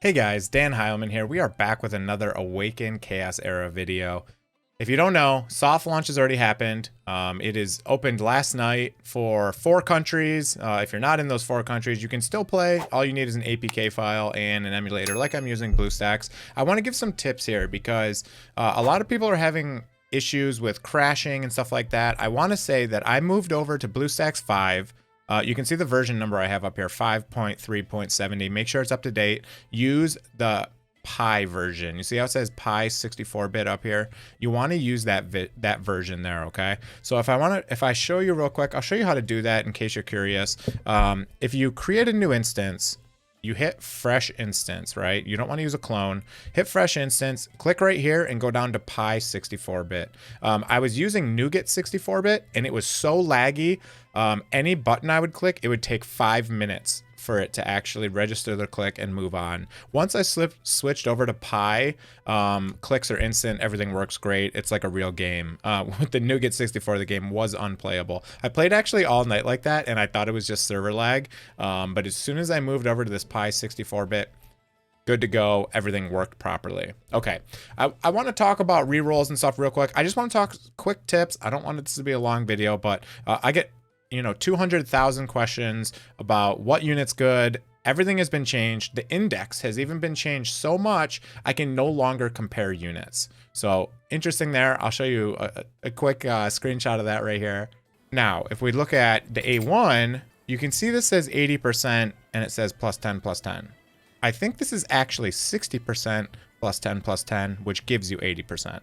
Hey guys, DanHeilman here. We are back with another Awaken Chaos Era video. If you don't know, soft launch has already happened. It is opened last night for 4 countries. If you're not in those 4 countries, you can still play. All you need is an APK file and an emulator like I'm using BlueStacks. I want to give some tips here because a lot of people are having issues with crashing and stuff like that. I want to say that I moved over to BlueStacks 5. You can see the version number I have up here, 5.3.70. Make sure it's up to date. Use the Pi version. You see how it says Pi 64-bit up here? You want to use that version there, okay? So if I show you real quick, I'll show you how to do that in case you're curious. If you create a new instance, you hit fresh instance, right? You don't want to use a clone. Hit fresh instance, click right here and go down to Pi 64-bit. I was using NuGet 64-bit and it was so laggy. Any button I would click, it would take 5 minutes for it to actually register the click and move on. Once I switched over to Pi, clicks are instant, everything works great. It's like a real game. With the NuGet 64, the game was unplayable. I played actually all night like that, and I thought it was just server lag. But as soon as I moved over to this Pi 64-bit, good to go, everything worked properly. Okay, I want to talk about rerolls and stuff real quick. I just want to talk quick tips. I don't want this to be a long video, but I get 200,000 questions about what unit's good. Everything has been changed. The index has even been changed so much I can no longer compare units. So interesting there. I'll show you a quick screenshot of that right here. Now, if we look at the A1, you can see this says 80% and it says plus 10 plus 10. I think this is actually 60% plus 10 plus 10, which gives you 80%.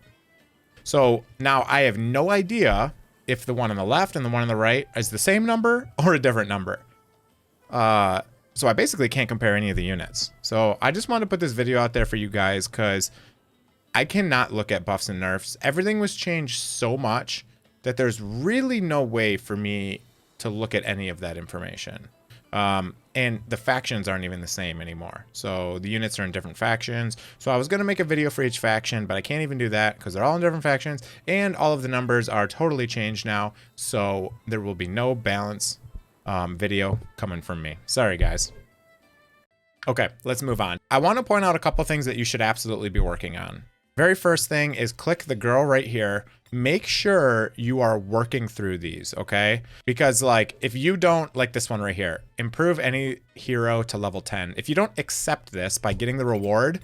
So now I have no idea if the one on the left and the one on the right is the same number or a different number. So I basically can't compare any of the units. So I just want to put this video out there for you guys because I cannot look at buffs and nerfs. Everything was changed so much that there's really no way for me to look at any of that information. And the factions aren't even the same anymore. So the units are in different factions. So I was going to make a video for each faction, but I can't even do that because they're all in different factions and all of the numbers are totally changed now. So there will be no balance video coming from me. Sorry, guys. Okay, let's move on. I want to point out a couple things that you should absolutely be working on. Very first thing is click the girl right here. Make sure you are working through these, okay? Because like if you don't, like this one right here, improve any hero to level 10. If you don't accept this by getting the reward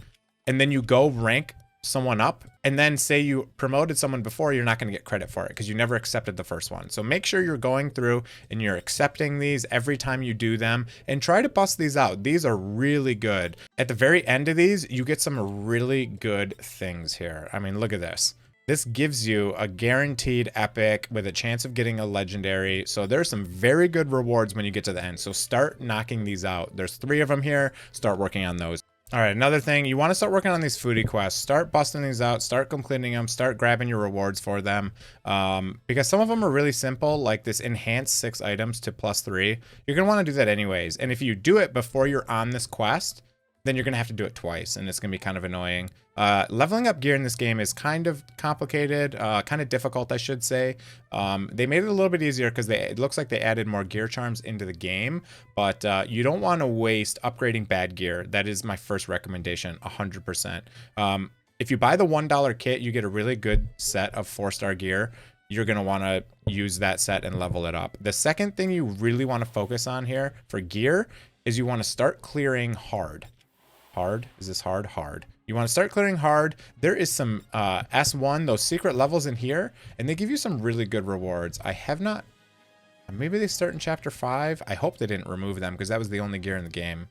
and then you go rank someone up and then say you promoted someone before, you're not going to get credit for it because you never accepted the first one. So make sure you're going through and you're accepting these every time you do them and try to bust these out. These are really good. At the very end of these, you get some really good things here. I mean, look at this. This gives you a guaranteed epic with a chance of getting a legendary. So there's some very good rewards when you get to the end. So start knocking these out. There's 3 of them here. Start working on those. All right, another thing, you want to start working on these foodie quests. Start busting these out, start completing them, start grabbing your rewards for them. Because some of them are really simple, like this enhance 6 items to +3. You're going to want to do that anyways. And if you do it before you're on this quest, then you're going to have to do it twice, and it's going to be kind of annoying. Leveling up gear in this game is kind of complicated, kind of difficult, I should say. They made it a little bit easier because it looks like they added more gear charms into the game, but you don't want to waste upgrading bad gear. That is my first recommendation, 100%. If you buy the $1 kit, you get a really good set of 4-star gear. You're going to want to use that set and level it up. The second thing you really want to focus on here for gear is you want to start clearing hard. Hard? Is this hard? Hard. You want to start clearing hard. There is some S1, those secret levels in here, and they give you some really good rewards. I have not... Maybe they start in Chapter 5. I hope they didn't remove them because that was the only gear in the game.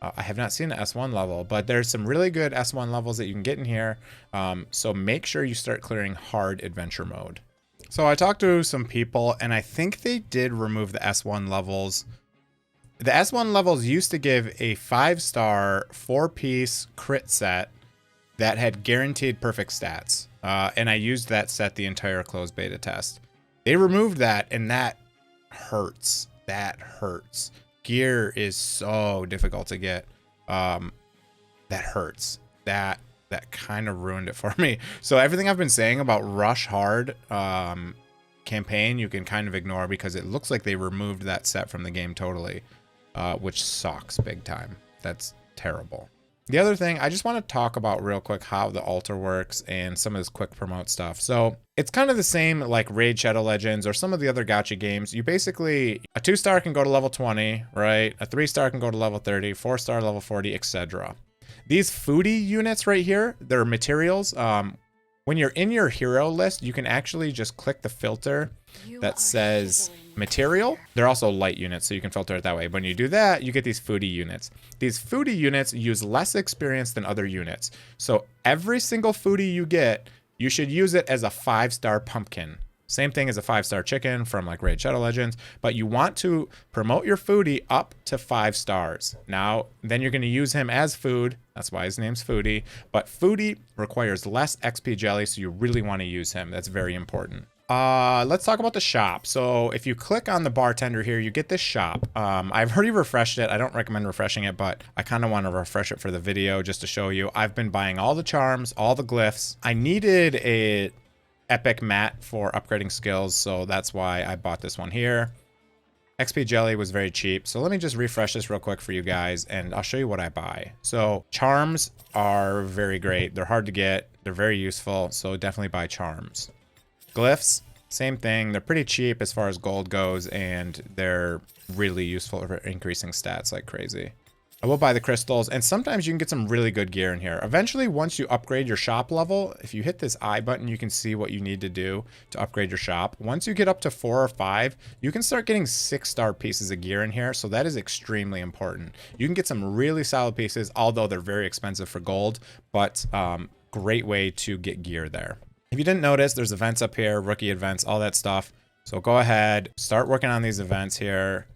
I have not seen an S1 level, but there's some really good S1 levels that you can get in here. So make sure you start clearing hard adventure mode. So I talked to some people, and I think they did remove the S1 levels. The S1 levels used to give a 5-star 4-piece crit set that had guaranteed perfect stats. And I used that set the entire closed beta test. They removed that, and that hurts. That hurts. Gear is so difficult to get. That hurts. That kind of ruined it for me. So everything I've been saying about rush hard campaign, you can kind of ignore because it looks like they removed that set from the game totally. Which sucks big time. That's terrible. The other thing, I just want to talk about real quick how the altar works and some of this quick promote stuff. So it's kind of the same like Raid Shadow Legends or some of the other gacha games. You basically, a 2-star can go to level 20, right? A 3-star can go to level 30, 4-star level 40, etc. These foodie units right here, they're materials. When you're in your hero list, you can actually just click the filter that says material. They're also light units, so you can filter it that way. But when you do that, you get these foodie units. These foodie units use less experience than other units. So every single foodie you get, you should use it as a 5-star pumpkin. Same thing as a 5-star chicken from like Raid Shadow Legends, but you want to promote your foodie up to 5 stars. Now, then you're going to use him as food. That's why his name's Foodie. But Foodie requires less XP jelly, so you really want to use him. That's very important. Let's talk about the shop. So if you click on the bartender here, you get this shop. I've already refreshed it. I don't recommend refreshing it, but I kind of want to refresh it for the video just to show you. I've been buying all the charms, all the glyphs. I needed a epic mat for upgrading skills, so that's why I bought this one here. XP jelly was very cheap, so let me just refresh this real quick for you guys and I'll show you what I buy. So charms are very great. They're hard to get, they're very useful, so definitely buy charms. Glyphs, same thing. They're pretty cheap as far as gold goes, and they're really useful for increasing stats like crazy. I will buy the crystals, and sometimes you can get some really good gear in here. Eventually, once you upgrade your shop level, if you hit this I button, you can see what you need to do to upgrade your shop. Once you get up to 4 or 5, you can start getting 6-star pieces of gear in here, so that is extremely important. You can get some really solid pieces, although they're very expensive for gold, but great way to get gear there. If you didn't notice, there's events up here, rookie events, all that stuff. So go ahead, start working on these events here.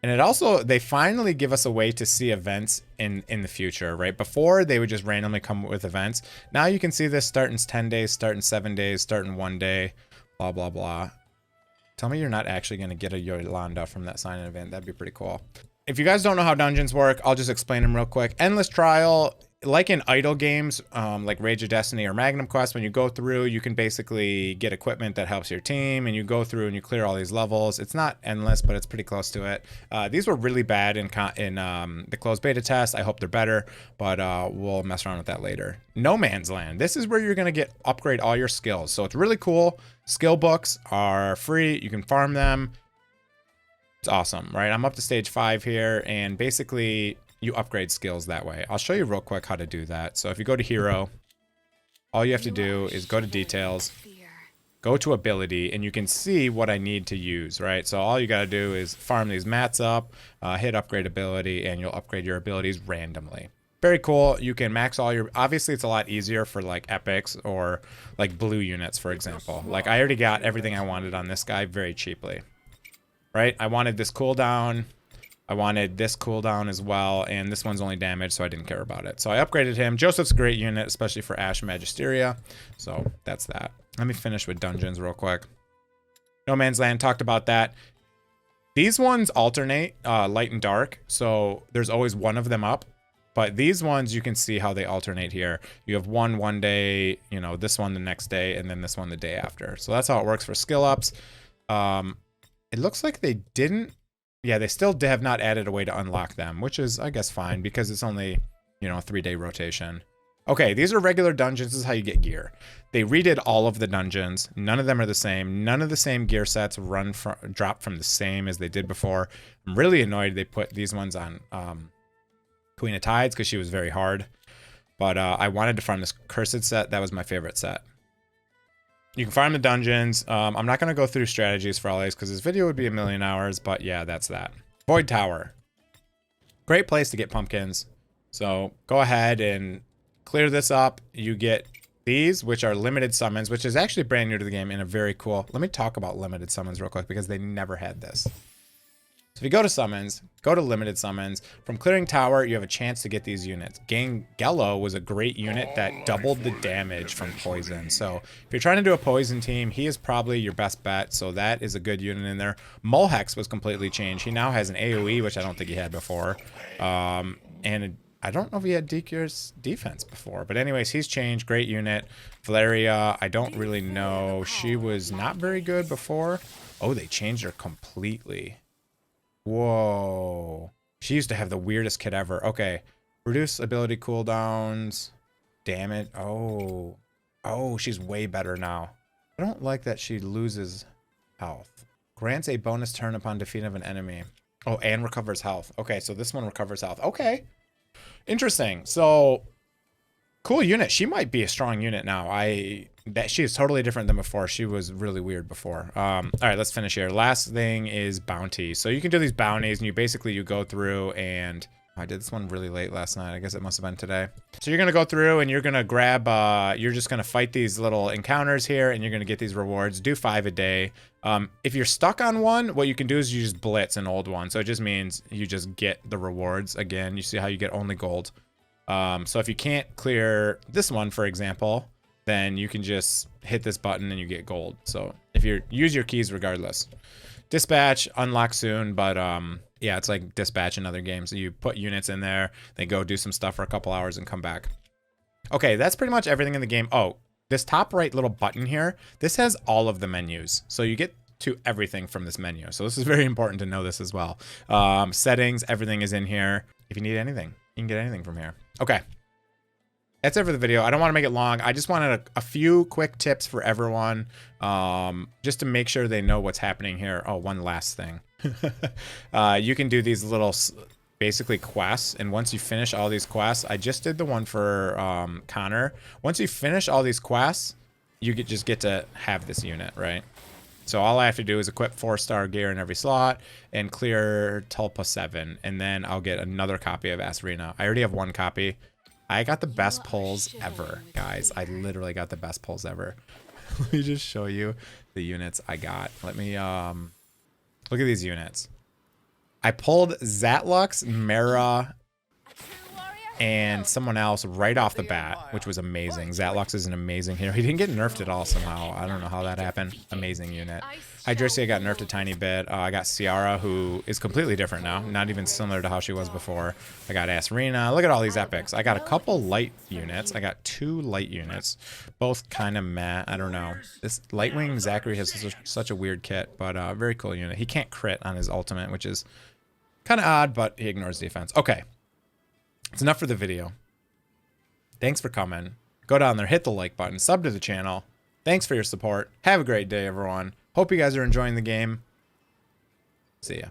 And it also, they finally give us a way to see events in the future, right? Before, they would just randomly come with events. Now you can see this start in 10 days, start in 7 days, start in 1 day, blah, blah, blah. Tell me you're not actually going to get a Yolanda from that sign-in event. That'd be pretty cool. If you guys don't know how dungeons work, I'll just explain them real quick. Endless Trial, like in idle games, like Rage of Destiny or Magnum Quest, when you go through, you can basically get equipment that helps your team, and you go through and you clear all these levels. It's not endless, but it's pretty close to it. These were really bad in the closed beta test. I hope they're better, but we'll mess around with that later. No Man's Land. This is where you're going to upgrade all your skills. So it's really cool. Skill books are free. You can farm them. It's awesome, right? I'm up to stage 5 here, and basically you upgrade skills that way. I'll show you real quick how to do that. So if you go to hero, all you have to do is go to details, go to ability, and you can see what I need to use, right? So all you got to do is farm these mats up, hit upgrade ability, and you'll upgrade your abilities randomly. Very cool. You can max all your, obviously it's a lot easier for like epics or like blue units, for example. Like I already got everything I wanted on this guy very cheaply, right? I wanted this cooldown. I wanted this cooldown as well, and this one's only damage, so I didn't care about it. So I upgraded him. Joseph's a great unit, especially for Ash Magisteria. So that's that. Let me finish with dungeons real quick. No Man's Land, talked about that. These ones alternate light and dark, so there's always one of them up. But these ones, you can see how they alternate here. You have one day, you know, this one the next day, and then this one the day after. So that's how it works for skill ups. It looks like they didn't. Yeah, they still have not added a way to unlock them, which is, I guess, fine because it's only, you know, a 3-day rotation. Okay, these are regular dungeons. This is how you get gear. They redid all of the dungeons. None of them are the same. None of the same gear sets drop from the same as they did before. I'm really annoyed they put these ones on Queen of Tides because she was very hard. But I wanted to farm this Cursed set. That was my favorite set. You can farm the dungeons. I'm not going to go through strategies for all these because this video would be 1,000,000 hours, but yeah, that's that. Void Tower. Great place to get pumpkins. So go ahead and clear this up. You get these, which are limited summons, which is actually brand new to the game and a very cool. Let me talk about limited summons real quick because they never had this. So if you go to summons, go to limited summons. From clearing tower, you have a chance to get these units. Gangello was a great unit that doubled the damage from poison. So if you're trying to do a poison team, he is probably your best bet. So that is a good unit in there. Mulhex was completely changed. He now has an AoE, which I don't think he had before. And I don't know if he had DQ's defense before. But anyways, he's changed. Great unit. Valeria, I don't really know. She was not very good before. Oh, they changed her completely. Whoa. She used to have the weirdest kit ever. Okay. Reduce ability cooldowns. Damage. Oh. Oh, she's way better now. I don't like that she loses health. Grants a bonus turn upon defeat of an enemy. Oh, and recovers health. Okay, so this one recovers health. Okay. Interesting. So, cool unit. She might be a strong unit now. She is totally different than before. She was really weird before. All right, let's finish here. Last thing is bounty. So you can do these bounties, and you go through and I did this one really late last night. I guess it must have been today. So you're gonna go through and you're gonna grab. You're just gonna fight these little encounters here, and you're gonna get these rewards. Do 5 a day. If you're stuck on one, what you can do is you just blitz an old one. So it just means you just get the rewards again. You see how you get only gold. So if you can't clear this one, for example, then you can just hit this button and you get gold. So if you use your keys regardless. Dispatch, unlock soon, but yeah, it's like dispatch in other games. So you put units in there, they go do some stuff for a couple hours and come back. Okay, that's pretty much everything in the game. Oh, this top right little button here, this has all of the menus. So you get to everything from this menu. So this is very important to know this as well. Settings, everything is in here. If you need anything, you can get anything from here. Okay. That's it for the video. I don't want to make it long. I just wanted a few quick tips for everyone, just to make sure they know what's happening here. Oh, one last thing. You can do these little, basically quests, and once you finish all these quests, I just did the one for Connor. Once you finish all these quests, you just get to have this unit, right? So all I have to do is equip 4-star gear in every slot and clear Tulpa 7, and then I'll get another copy of Asrina. I already have one copy. I got the best pulls ever, guys. I literally got the best pulls ever. Let me just show you the units I got. Let me look at these units. I pulled Zatlux, Mara, and someone else right off the bat, which was amazing. Zatlux is an amazing hero. He didn't get nerfed at all somehow. I don't know how that happened. Amazing unit. Hydrisia got nerfed a tiny bit. I got Ciara, who is completely different now. Not even similar to how she was before. I got Asrina. Look at all these epics. I got a couple light units. I got 2 light units. Both kind of meh. I don't know. This Lightwing Zachary has such a weird kit, but very cool unit. He can't crit on his ultimate, which is kind of odd, but he ignores defense. Okay. It's enough for the video. Thanks for coming. Go down there, hit the like button, sub to the channel. Thanks for your support. Have a great day, everyone. Hope you guys are enjoying the game. See ya.